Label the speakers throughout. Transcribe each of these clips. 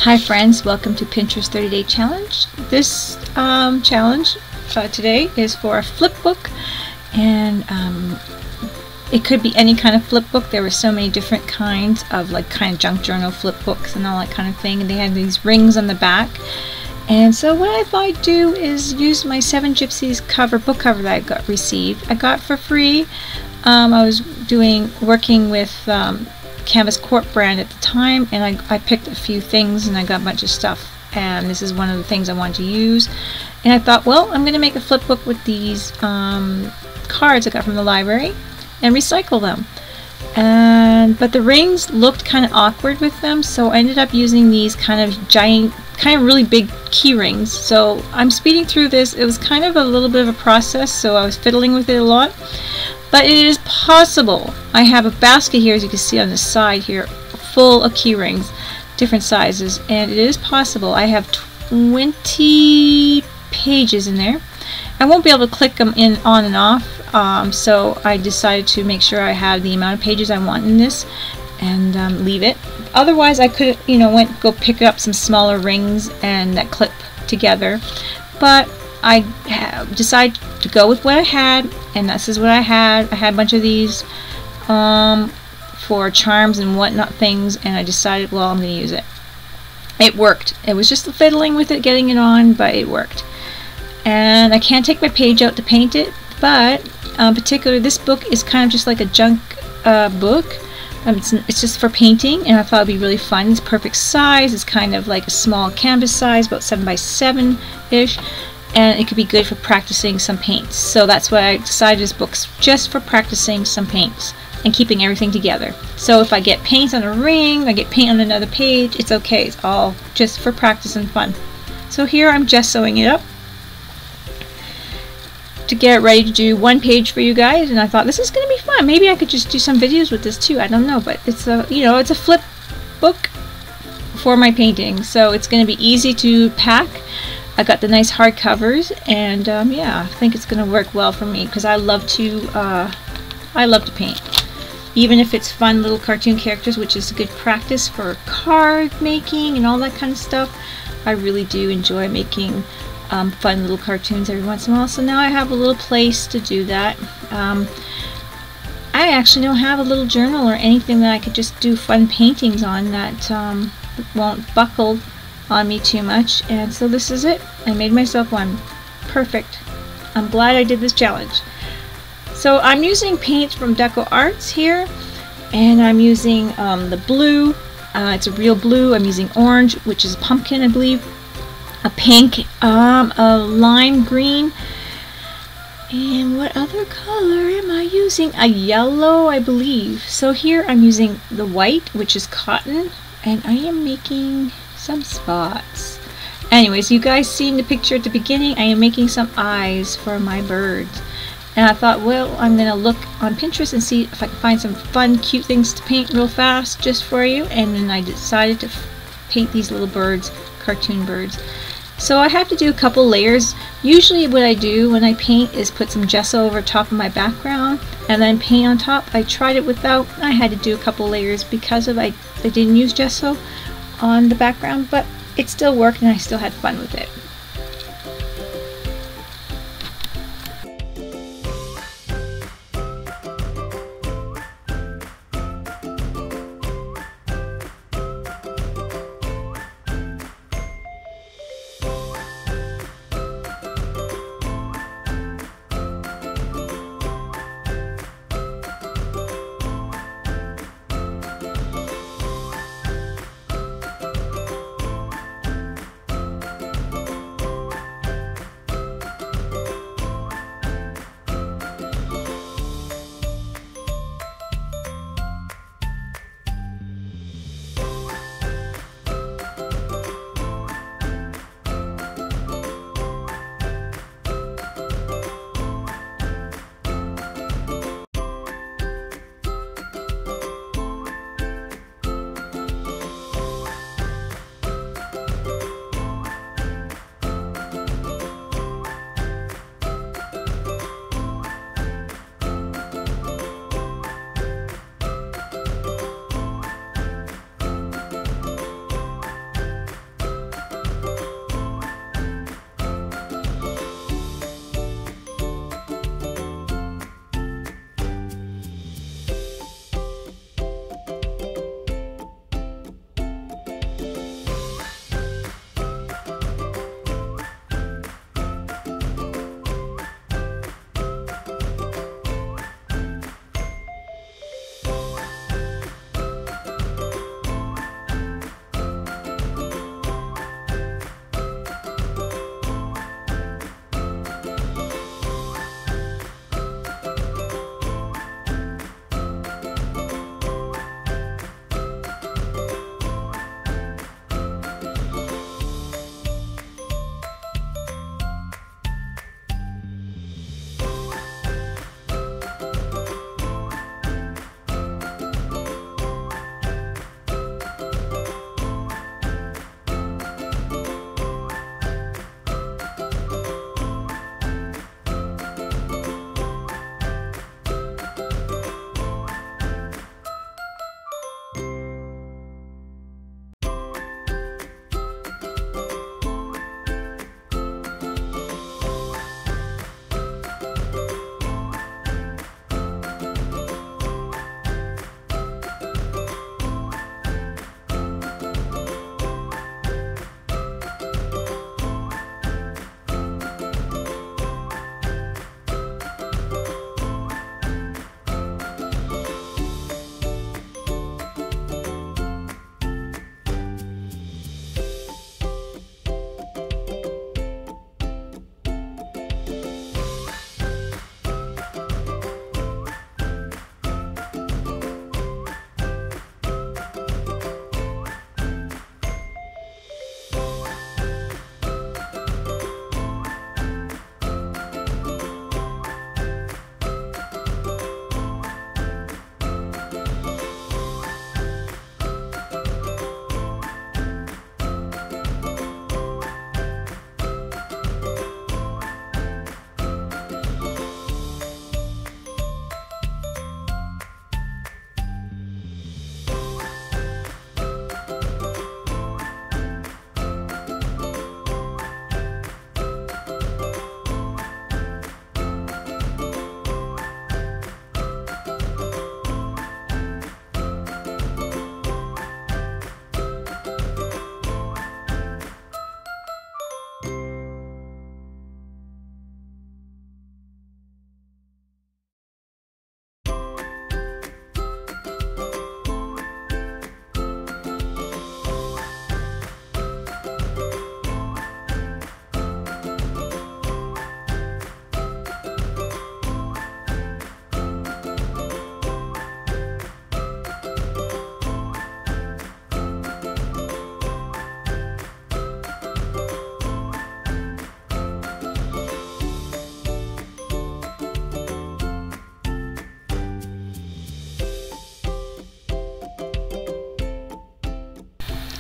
Speaker 1: Hi friends, welcome to Pinterest 30-Day Challenge. This challenge today is for a flip book, and it could be any kind of flip book. There were so many different kinds of kind of junk journal flip books and all that kind of thing, and they had these rings on the back. And so what I thought I'd do is use my 7 Gypsies book cover that I got for free. I was working with Canvas Corp brand at the time, and I picked a few things and I got a bunch of stuff, and this is one of the things I wanted to use. And I thought, well, I'm going to make a flip book with these cards I got from the library and recycle them. But the rings looked kind of awkward with them, so I ended up using these kind of really big key rings. So I'm speeding through this. It was kind of a little bit of a process, so I was fiddling with it a lot. But it is possible. I have a basket here, as you can see on the side here, full of key rings, different sizes, and it is possible. I have 20 pages in there. I won't be able to click them on and off, so I decided to make sure I have the amount of pages I want in this and leave it. Otherwise, I could, go pick up some smaller rings and that clip together, but I decided to go with what I had, and this is what I had. I had a bunch of these for charms and whatnot things, and I decided, well, I'm going to use it. It worked. It was just fiddling with it, getting it on, but it worked. And I can't take my page out to paint it, but particularly this book is kind of just like a junk book. It's just for painting, and I thought it'd be really fun. It's perfect size. It's kind of like a small canvas size, about 7 by 7-ish. And it could be good for practicing some paints. So that's why I decided this book's just for practicing some paints and keeping everything together. So if I get paint on a ring, I get paint on another page, it's okay. It's all just for practice and fun. So here I'm gessoing it up to get ready to do one page for you guys, and I thought this is going to be fun. Maybe I could just do some videos with this too. I don't know, but it's a flip book for my painting, so it's going to be easy to pack. I got the nice hard covers, and yeah, I think it's going to work well for me because I love to paint, even if it's fun little cartoon characters, which is good practice for card making and all that kind of stuff. I really do enjoy making fun little cartoons every once in a while. So now I have a little place to do that. I actually don't have a little journal or anything that I could just do fun paintings on that won't buckle on me too much, and so this is it. I made myself one. Perfect. I'm glad I did this challenge. So I'm using paints from DecoArts here, and I'm using the blue. It's a real blue. I'm using orange, which is pumpkin, I believe, a pink, a lime green, and what other color am I using? A yellow, I believe. So here I'm using the white, which is cotton, and I am making some spots. Anyways, you guys seen the picture at the beginning. I am making some eyes for my birds, and I thought, well, I'm gonna look on Pinterest and see if I can find some fun, cute things to paint real fast just for you. And then I decided to paint these little birds, cartoon birds. So I have to do a couple layers. Usually what I do when I paint is put some gesso over top of my background and then paint on top. I tried it without. I had to do a couple layers because I didn't use gesso on the background, but it still worked and I still had fun with it.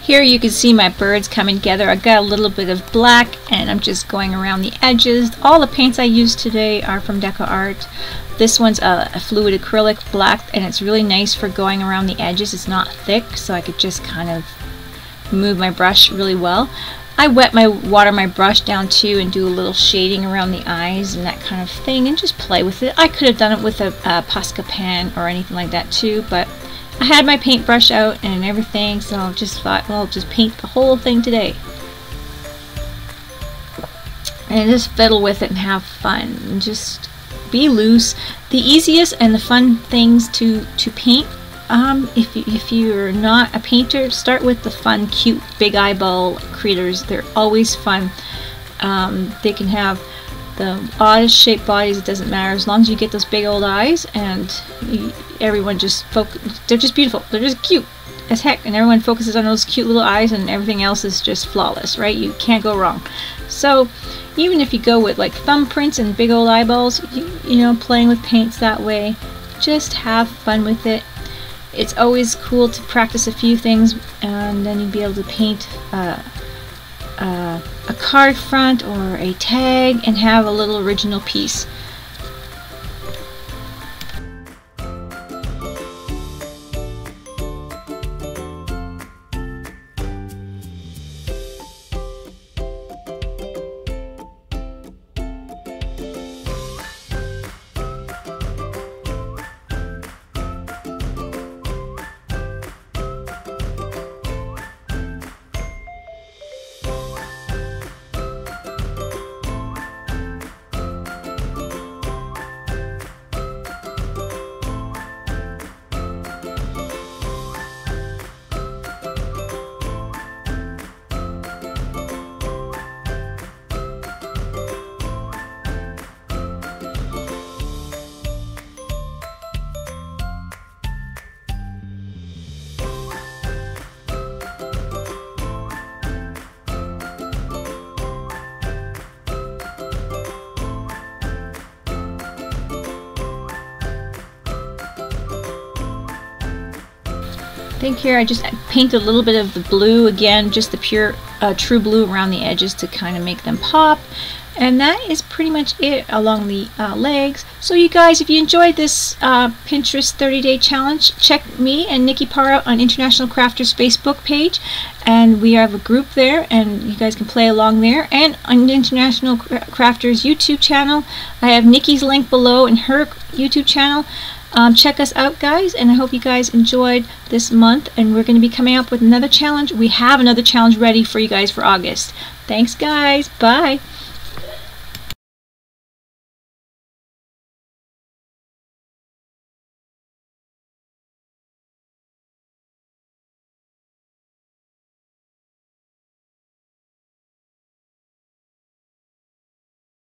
Speaker 1: Here you can see my birds coming together. I got a little bit of black and I'm just going around the edges. All the paints I used today are from DecoArts. This one's a fluid acrylic black, and it's really nice for going around the edges. It's not thick, so I could just kind of move my brush really well. I water my brush down too and do a little shading around the eyes and that kind of thing and just play with it. I could have done it with a Posca pen or anything like that too, but I had my paintbrush out and everything, so I just thought, well, I'll just paint the whole thing today. And just fiddle with it and have fun and just be loose. The easiest and the fun things to paint, if you're not a painter, start with the fun, cute, big eyeball critters. They're always fun. They can have the oddest shaped bodies, it doesn't matter, as long as you get those big old eyes, and everyone just they're just beautiful. They're just cute as heck, and everyone focuses on those cute little eyes, and everything else is just flawless, right? You can't go wrong. So even if you go with like thumbprints and big old eyeballs, you know, playing with paints that way, just have fun with it. It's always cool to practice a few things, and then you'll be able to paint a card front or a tag and have a little original piece. I think here I just painted a little bit of the blue again, just the pure true blue around the edges to kind of make them pop. And that is pretty much it along the legs. So you guys, if you enjoyed this Pinterest 30-day challenge, check me and Nikki Parr out on International Crafters Facebook page, and we have a group there, and you guys can play along there. And on the International Crafters YouTube channel, I have Nikki's link below and her YouTube channel. Check us out, guys, and I hope you guys enjoyed this month, and we're going to be coming up with another challenge. We have another challenge ready for you guys for August. Thanks, guys. Bye.